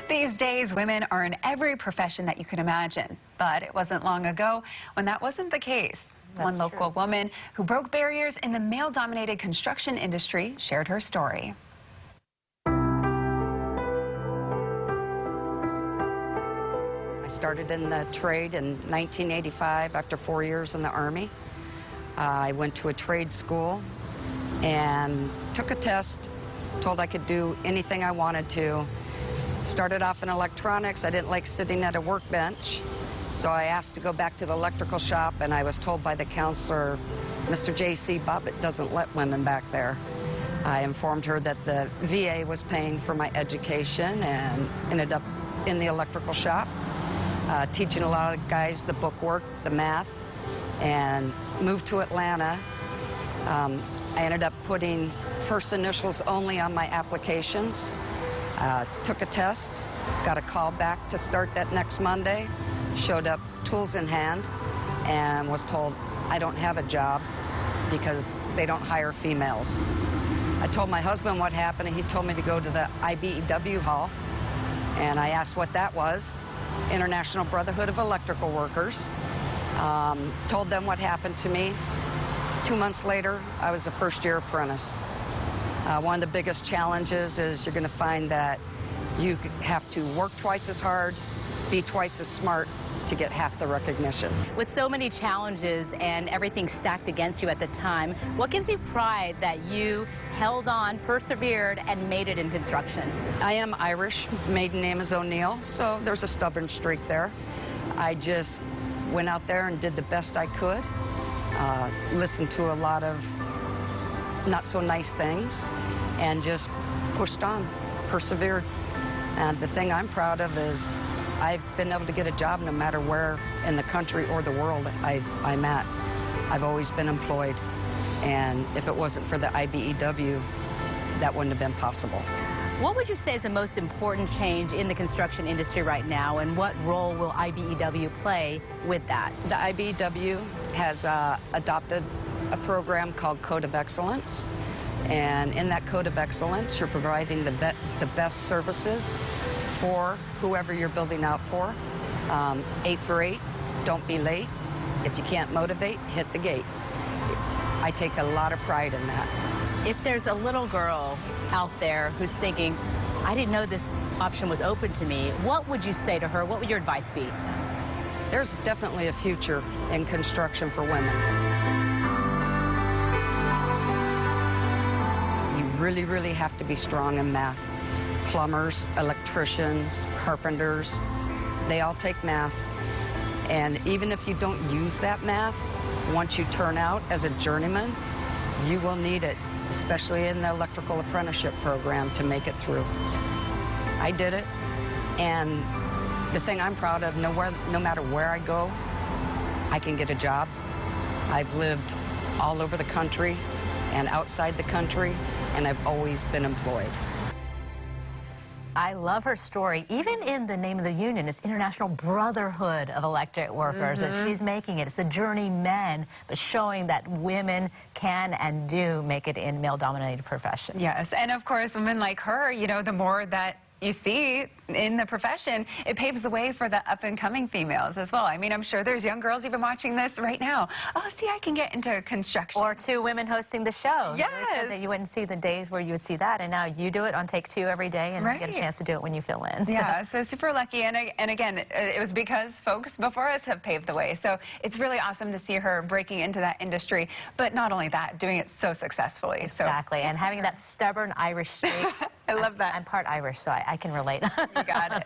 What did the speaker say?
These days, women are in every profession that you can imagine. But it wasn't long ago when that wasn't the case. One local woman who broke barriers in the male-dominated construction industry shared her story. I started in the trade in 1985 after 4 years in the Army. I went to a trade school and took a test, told I could do anything I wanted to. Started off in electronics. I didn't like sitting at a workbench, so I asked to go back to the electrical shop, and I was told by the counselor, Mr. J.C. Bobbitt doesn't let women back there. I informed her that the VA was paying for my education and ended up in the electrical shop, teaching a lot of guys the bookwork, the math, and moved to Atlanta. I ended up putting first initials only on my applications. Took a test, got a call back to start that next Monday, showed up tools in hand, and was told I don't have a job because they don't hire females. I told my husband what happened, and he told me to go to the IBEW Hall, and I asked what that was, International Brotherhood of Electrical Workers. Told them what happened to me. 2 months later, I was a first-year apprentice. One of the biggest challenges is you're going to find that you have to work twice as hard, be twice as smart to get half the recognition. With so many challenges and everything stacked against you at the time, what gives you pride that you held on, persevered, and made it in construction? I am Irish. Maiden name is O'Neill, so there's a stubborn streak there. I just went out there and did the best I could, listened to a lot of not so nice things, and just pushed on, persevered. And the thing I'm proud of is I've been able to get a job no matter where in the country or the world I'm at. I've always been employed, and if it wasn't for the IBEW, that wouldn't have been possible. What would you say is the most important change in the construction industry right now, and what role will IBEW play with that? The IBEW has adopted a program called Code of Excellence, and in that Code of Excellence, you're providing the best services for whoever you're building out for. 8 for 8, don't be late. If you can't motivate, hit the gate. I take a lot of pride in that. If there's a little girl out there who's thinking, I didn't know this option was open to me, what would you say to her? What would your advice be? There's definitely a future in construction for women. You really, really have to be strong in math. Plumbers, electricians, carpenters, they all take math. And even if you don't use that math, once you turn out as a journeyman, you will need it, especially in the electrical apprenticeship program, to make it through. I did it, and the thing I'm proud of, no matter where I go, I can get a job. I've lived all over the country and outside the country, and I've always been employed. I love her story. Even in the name of the union, it's International Brotherhood of Electric Workers, that she's making it. It's the journeymen, but showing that women can and do make it in male-dominated professions. Yes, and of course, women like her, you know, the more that you see in the profession, it paves the way for the up-and-coming females as well. I mean, I'm sure there's young girls even watching this right now. Oh, see, I can get into construction. Or 2 women hosting the show. Yes. They said that you wouldn't see the days where you would see that, and now you do it on Take 2 every day, and you get a chance to do it when you fill in. Yeah, so super lucky. And again, it was because folks before us have paved the way. So it's really awesome to see her breaking into that industry. But not only that, doing it so successfully. Exactly, and having that stubborn Irish streak. I love that. I'm part Irish, so I can relate. You got it.